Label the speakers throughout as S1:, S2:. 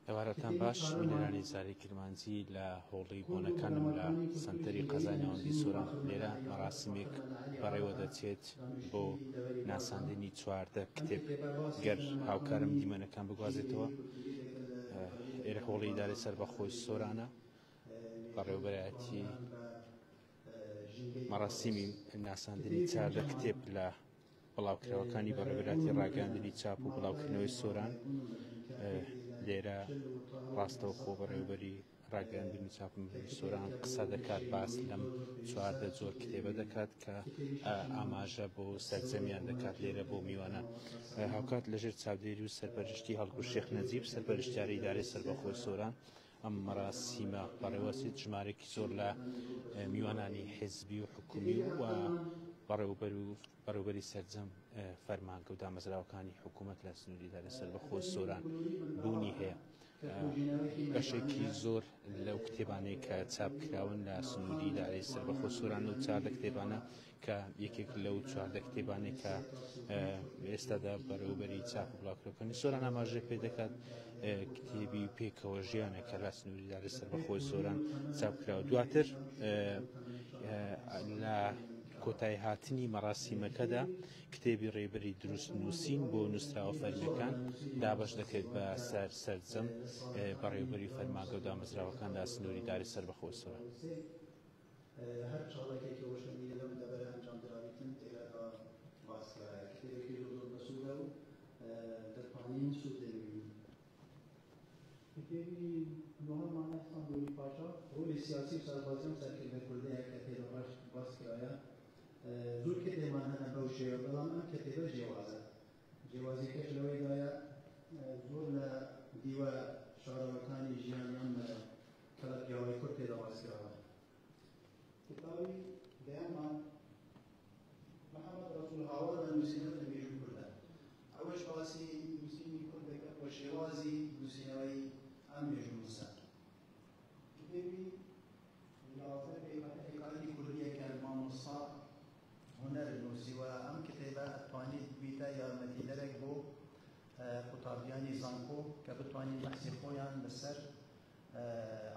S1: ئێوارەتان باش بینەرانی زاری کرمانجی لە هۆڵی بۆنەکانم لە سنتەری قەزانی ئەوەندی سۆران لێرە مەراسیمێک بەڕێوە دەچێت بۆ ناساندنی 14 کتێب گەر هاوکارم دیمەنەکان بگوازێتەوە. ئێرە هۆڵی ئیدارەی سەربەخۆی سۆرانە بەڕێوەبەرایەتی مەراسیمی ناساندنی 14 کتێب لە بڵاوکراوەکانی بەڕێوەبەرایەتی ڕاگەاندنی چاپ و بڵاوکردنەوەی سۆران. لێرە ڕاستەوخۆ بەڕێوەبەری ڕاگەاندنی چاپم سۆران قسە دەکات، باس لەم 14 جۆر کتێبە دەکات کە ئاماژە بۆ سەرجەمیان دەکات لێرە بۆ میوانە. هاوکات لەژێر چاودێری و سەرپەرشتی هەڵگوڕ شێخ نەجیب سەرپەرشتیاری ئیدارەی سەربەخۆی سۆران ئەم مەراسیمە بەڕێوەچێت ژمارێکی زۆر لە میوانانی حیزبی و حکومی و بەڕێوەبەری سەرجەم فەرمانگە و دامەزراوەکانی حکوومەت لە سنووری ئیدارەی سەربەخۆی سۆران بوونی هەیە. بەشێکی زۆر لەو کتێبانەی کە چاپکراون لە سنووری ئیدارەی سەربەخۆی سۆران و 14 کتێبانە کە یەکێک لەو 14 کتێبانەی کە ئێستادا بەڕێوەبەری چاپ و بڵاوکراوەکانی سۆران ئاماژەی پێ دەکات کتێبی پێکەوە ژیانە کە لە سنووری ئیدارەی سەربەخۆی سۆران چاپکراوە. دواتر لە کۆتایی هاتنی مەراسیمەکەدا کتێبی ڕێبەری دروست نووسین بۆ نووسراوە فەرمیەکان دابەش دەکرێت بە سەرجەم بەڕێوەبەری فەرمانگە و دامەزراوەکان لە سنووری ئیدارەی سەربەخۆی سۆران.
S2: هەر چاڵێکێکی ڕۆشنبیری لەم دەبەرە ئەنجامدراویتن تێرەدا باسکرایە کتێبێکی زۆر بەسوودە و دەتوانین سوود دەبینین. کتێبی دوهەممان ئەحسان دووری پاشا ڕۆلی سیاسی و سەربازیان سەرکردە کوردەیە کە تێدا باسکرایە. زۆر کتێبمان هەنە بەو شێوە، بەڵام ئەم کتێبە جیاوازە. جیاوازیەکەش لەوەیدایە زۆر لە دیوە شارەوەکانی ژیانیان کەڵە پیاوەی کورد تێدا باسکراوە. کتابی دەیانمان محەممەد ڕەسوول هاوار لە نووسینەوە مێژووی کوردە. ئەوەش باسی نووسینی کورد دەکات بۆ شێوازی نووسینەوەی ئەم مێژوو نووسە. کتێبی حکایەتی کوردیە کە مامۆستا هونەر نووسیوە. ئەم کتێبە ئەتوانێت بیتە یارمەتیدەرێک بۆ قوتابیانی زانکۆ کە بتوانین بەحسی خۆیان لەسەر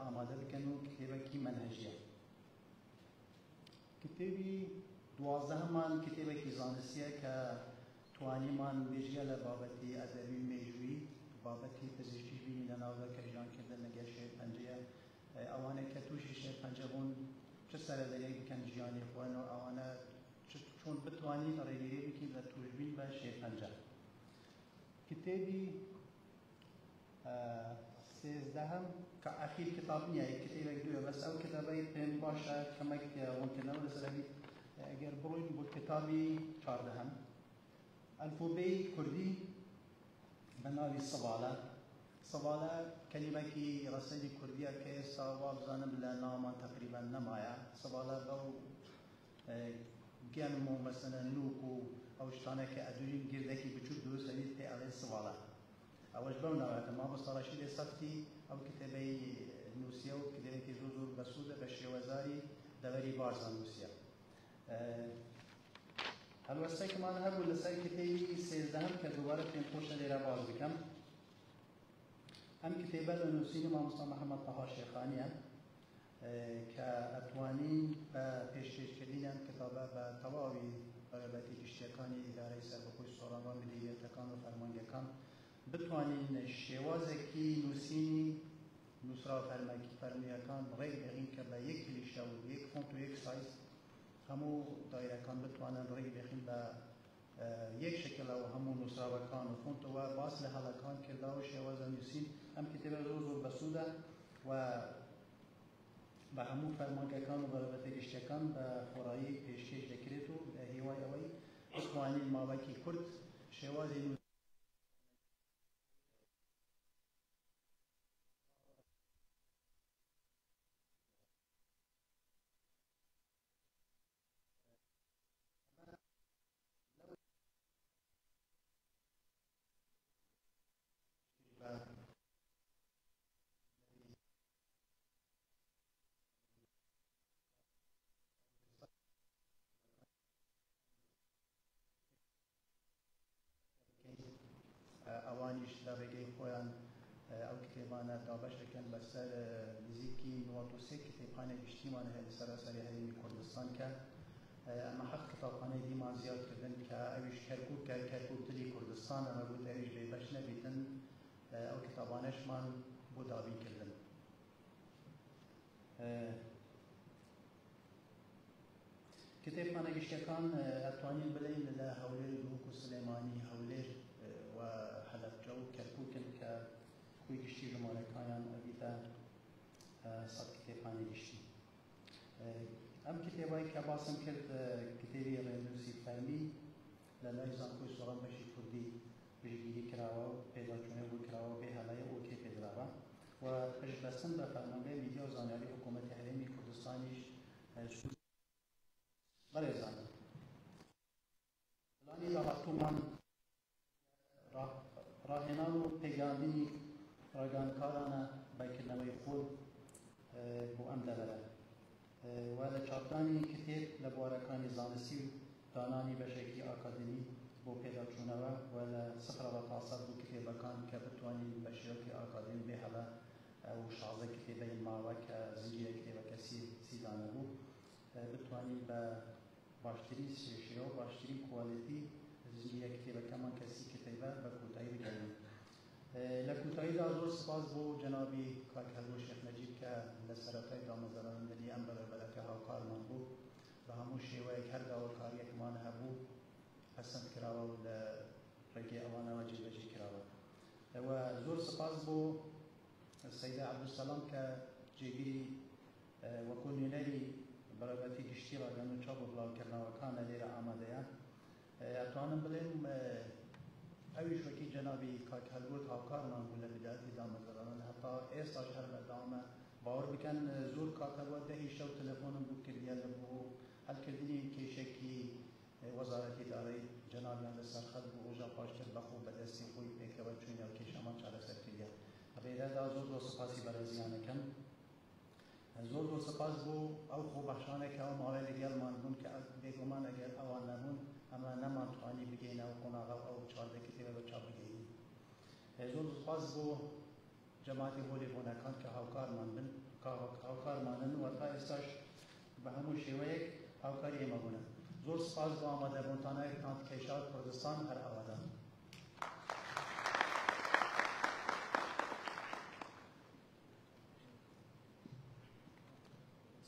S2: ئامادە بکەن و کتێبێکی مەنهەجیە. کتێبی دوازدەهەمان کتێبێکی زانستیە کە توانیمان بێژگە لە بابەتی ئەدەبی مێژووی بابەتی پزیشکی بینی لە ناوبەکە ژیانکردن لەگەڵ شێرپەنجەیە. ئەوانەی کە تووشی شێرپەنجە بوون چ سەرەدەرێک بکەن ژیانی خۆیان و ئەوانە چۆن بتوانین ڕێگیری بکەین لە تووشبین بە شێرپەنجە. کتێبی سێزدەهەم کە ئەخیر کتاب نییە، کتێبێک دوێ بەس ئەو کتابەی پێم باشە کەمێک ڕوونکردنەوە لەسەری ئەگەر بڕۆین بۆ کتابی چواردەهەم ئەلفوبێی کوردی بە ناوی سەبالە. سەبالە کەلیمەکی ڕەسەنی کوردیە کە ئێستا وا بزانم لە ناومان تەقریبەن نەمایە. سەبالە بەو گەنم و مەسەلەن نووک و ئەو شتانە کە ئەدوین گردێکی بچووک دروست دەبێت پێ ئەڵێ سەبالە. ئەوەش بەو ناوێتە مامۆستا ڕەشید سەفتی ئەو کتێبەی نووسیە و کتێبێکی زۆر زۆر بەسوودە بە شێوەزاری دەوەری بارزان نووسیە. هەلوەستێکمان هەبوو لەسەر کتێبی سێزدەهەم کە دووبارە پێم خۆشە لێرە باز بکەم. ئەم کتێبە لە نووسینی مامۆستا محەممەد تەها شێخانیە کە ئەتوانین بە پێشکەشکردنیان کتابە بە تەواوی بەرەبەتی گشتیەکانی ئیدارەی سەربەخۆی سۆران و مدیریەتەکان و فەرمانگەکان بتوانین شێوازێکی نووسینی نووسرا فەرمیەکان ڕێک بێخین کە بە یەک کلیشە و یەک فۆنت و یەک سایز هەموو دایرەکان بتوانن ڕێک بێخین بە یەک شکلەوە هەموو نووسراوەکان و فۆنتەوە باس لە هەڵەکان کردا و شێوازە نووسین. ئەم کتێبە زۆر زۆر بەسوودە و بە هەموو فەرمانگەکان و بەرەبەتە گشتیەکان بە خۆڕایی پێشکەش دەکرێت و هیوای ئەوەی بتوانین ماوەیەکی کورت شێوازی ئەوانیش لە ڕێگەی خۆیان ئەو کتێبانە دابەش دەکەن بەسەر نزیکی 93 کتێبخانەی گشتیمان هەیە لە سەراسەری هەرێمی کوردستان کە ئەمە 7 کتابخانەی دیمان زیادکردن کە ئەویش کەرکوب دلی کوردستان ئەمە بوو ئەویش بێبەش نەبیتن ئەو کتابانەشمان بۆ دابینکردن. کتێبخانە گشتەکان ئەتوانین بڵێن لە هەولێر و دووک و سلێمانی هەولێر و حەلەبجە و کەرکووکن کە کوی گشتی ژمارەکانیان ئەبیتە 100 کتێبخانەی گشتی. ئەم کتێبایی کە باسم کرد کتێبی ڕێنووسی فەرمی لە لای زانکۆی سۆڕان بەشی کوردی پشتگیری کراوە و پێداچوونەوە بوو کراوە بێ هەلایە ئۆکێ پێدراوە و پشتبەستن بە فەرمانگای میدیا و زانیاری حکوومەتی هەرێمی کوردستانیش بەڕێزان پلانی داهاتوومان ڕاهێنان و پێگەاندنی ڕێگانکارانە بەکردنەوەی خۆت بۆ ئەم دەبەرە و لە چاپدانی کتێب لە بوارەکانی زانستی و دانانی بەشێکی ئاکادمی بۆ پێداچوونەوە و لە 0 بوو کتێبەکان کە بتوانین بە شێوەکی ئاکادمی بێ هەڵە و 16 کتێبەی ماوە کە زنجیرە کتێبەکە 30 دانە بوو بتوانین بە باشترین شێوە و باشترین کوالیتی زنجیرە کتێبەکەمان کە 30 کتێبە بە کۆتایی بگەین. لە کۆتاییدا زۆر سپاس بۆ جەنابی کاک هەلوو شێخ نەجیب کە لە سەرەتای دامەزراندنی ئەم بەرەبەرەکە هاوکارمان بوو بە هەموو شێوەیەک هەر داواکاریەکمان هەبوو پەسەند کراوە و لە ڕێگەی ئەوانەوە جێبەجێ کراوە و زۆر سپاس بۆ سەیدە عەبدولسەلام کە جێگیری وەکو نوێنەری بەرەبەتی گشتی ڕاگەن و چاپ و بڵاوکردنەوەکانە لێرە ئامادەیە. ئەتوانم بڵێم ئەویش وەکی جەنابی کاک هەلووت هاوکارمان بوو لە بدایەتی دامەزراندن هەتا ئێستاش هەر بەردەوامە باوەڕ بکەن زۆر کاکەوە دەهی شەو تەلەفۆنم بوو کردیە لە بۆ هەلکردنی کێشێکی وەزارەتی ئیدارەی جەنابیان لەسەر خەت بوو ئۆژا پاشتر بەخۆ بەدەستی خۆی پێکەوە چوینە و کێشەمان چارەسەر کردیە. ڕێرەدا زۆر سپاسی بەڕێزیانەکەم. زۆر سپاس بۆ ئەو خۆبەخشانێکەوە ماوەی لەگەڵمان بوون کە بێگومان ئەگەر ئەوان نەبوون ئەمە نەمانتوانی بگەینەوە قۆناغا ئەو 14 کتێبە بە چاپ بگەین. زۆر سپاس بۆ جەماعەتی هۆلێبۆنەکان کە هاوکارمان بن هاوکارمانن و تا ئێستاش بە هەموو شێوەیەک هاوکاری ئێمە بوونە. زۆر سپاس بۆ ئامادەبوونتانەکان کێشا کوردستان هەر ئەوەدا.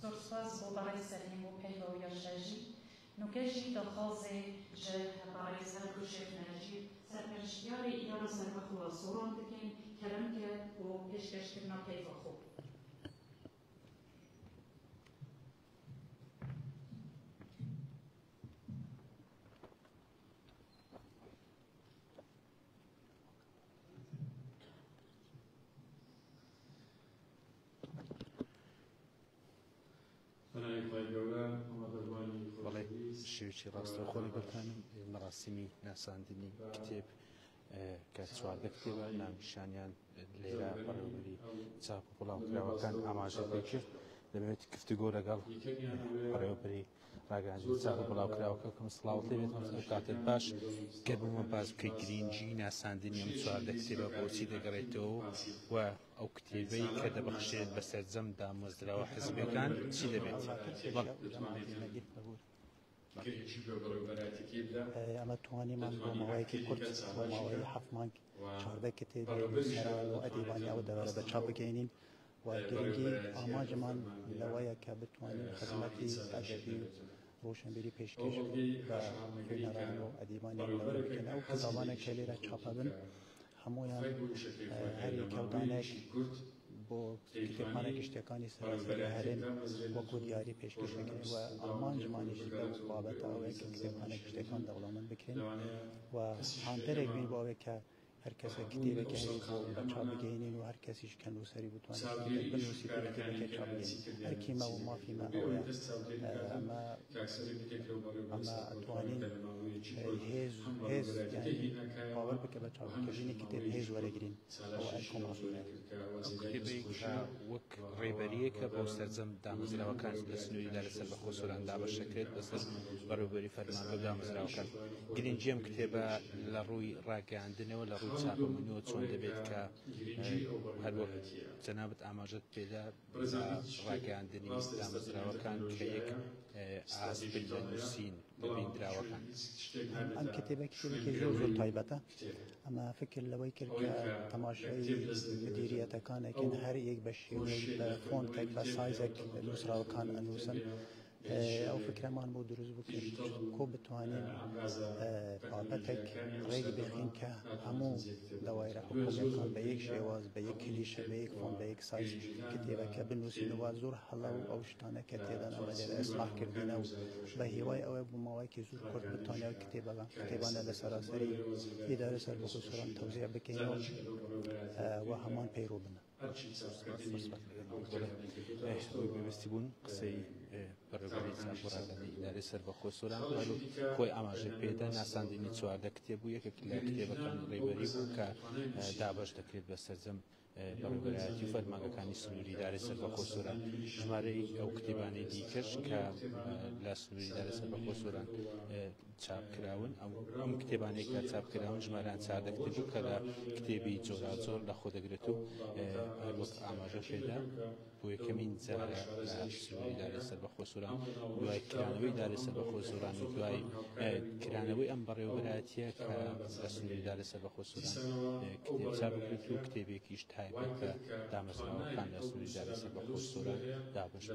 S3: زۆر سپاس بۆ بەڕێز سەرهێم و پەیوە و یەشەژی نوکەشی دڵخوازێ ji بەڕێز هەلوو شێخ نەجیب سەرپەرشتیاری ئیدارە سەربەخۆوە سۆڕان دەکەین کەرەمکە بۆ پێشکەشکردنا پەیوە خۆ.
S1: شێوکی ڕاستەوخۆی بەکانم مەراسیمی ناساندنی کتێب کە 14 کتێبە ناونیشانیان لێرە بەڕێوەبەری چاپ و بڵاوکراوەکان ئاماژە پێکرد دەبێت گفتوگۆ لەگەڵ بەڕێوەبەری ڕاگەاندنی چاپ و بڵاوکراوەکە کەم سڵاوت لێبێت کاتێک باش گەربوومە باز بکەی گرنگی ناساندنی ئەم 14 کتێبە بۆچی دەگەڕێتەوە و ئەو کتێبەی کە دەبەخشێت بەسەرجەم دامەزراوە حزبەکان چی دەبێت؟
S2: ئەمە توانیمان بۆ ماوەیەکی کورت بۆ ماوەی 7 مانگ 14 کتێبی نووسەران و ئەدیبانی ئەو دەبارە بە چاپ بگەینین و گرنگی ئاماژمان لەوەیە کە بتوانین خزمەتی ئەدەبی و ڕۆشنبیری پێشکەش بە خوێنەران و ئەدیبانی لەوە بکەین. ئەو کتابانێک کە لێرە چاپە بن هەموویان هەر یەکەودانێک بۆ کتێبخانە گشتیەکانی سەراسەری هەرێم وەکو دیاری پێشکەش بکەین و ئامانجمانیشی بەو بابەتە ئەوەیە کە کتێبخانە گشتیەکان دەوڵەمەند بکرێن و هاندەرێک بین بۆ ئەوەیە کە هەر کەسە کتێبێکی هەیە بۆ بە چاپ بگەینین و هەر کەسیش کە نووسەری بتوانێت بنووسی کتێبێکی چاپ بگەین هەر کیمە و مافیمە ئەوەیە ئەمە ئەتوانین هێز یعنی باوەڕ بکە بە چاپکردنی کتێب هێز وەرەگرین ئەوە ئەلکۆ مافیمە
S1: کتێبێک وەک ڕێبەریەکە بۆ سەرجەم دامەزراوەکان لە سنووریدا لەسەر بەخۆ سۆران دابەشەکرێت بەسەر بەڕێوەبەری فەرمانگە دامەزراوەکان. گرنگی ئەم کتێبە لە ڕووی ڕاگەاندنەوە لە ڕووی چاپەمەنیەوە چۆن دەبێت کە هەروەک جەنابەت ئاماژەت پێدا ڕاگەیاندنی دامەزراوەکان کە یەک ئاسپل لە نووسین بە بیندراوەکان.
S2: ئەم کتێبێکی زۆر تایبەتە. ئەمە فکر لەوەی کرد کە تەماشای مدیریەتەکانێکن هەر یەک بە شێوەیەک بە فۆنتێک بە سایزێک نووسراوەکان ئەنووسن. ئەو فکرەمان بۆ دروست بوو کرد کۆ بتوانین بابەتێک ڕێگی بخین کە هەموو دەوایرە حکوومەتەکان بە یەک شێواز بە یەک کلیشە بە یەک فۆن بە یەک سایز کتێبەکە بنووسینەوە. زۆر هەڵە و ئەو شتانە کە تێدان ئەمە لێرە ئیسلاحکردنە و بە هیوای ئەوەی بوو ماوەیەکی زۆر کورت بتوانێت کتێبانە لە سەراسەری ئیدارە سەربەخۆ سۆران تەوزیع بکەینەوە و هەمان پەیڕۆ بن.
S1: پێویستی بوون قسەی بەڕێوەبەری چاپۆڕاگەندەی ئیدارەی سەربەخۆ سۆران خۆی ئاماژەی پێدا ناساندنی 14 کتێب بوو. یەکێک لە کتێبەکان ڕێبەری بوو کە دابەش دەکرێت بە سەرجەم بەڕێوەبەرایەتی و فەرمانگەکانی سنووری ئیدارەی سەربەخۆ سۆران. ژمارەی ئەو کتێبانەی دیکەش کە لە سنووری ئیدارەی سەربەخۆ سۆران چاپکراون ئەم کتێبانەی کە چاپکراون ژمارەیان 14 کتێب بوو کە لە کتێبی جۆراجۆر لە خۆ دەگرێت و هەروەک ئاماژە پێدا بۆ یەکەمین جارە لە سنووری ئیدارەی سەربەخۆ سۆران دوای کرانەوەی ئیدارەی سەربەخۆ سۆران و دوای کرانەوەی ئەم بەڕێوەبەرایەتیە کە لە سنووری ئیدارەی سەربەخۆ سۆران کتێب چاپ بکرێت و کتێبێکیش تایبەت بە دامەزراوەکان لە سنووری ئیدارەی سەربەخۆ سۆران دابەش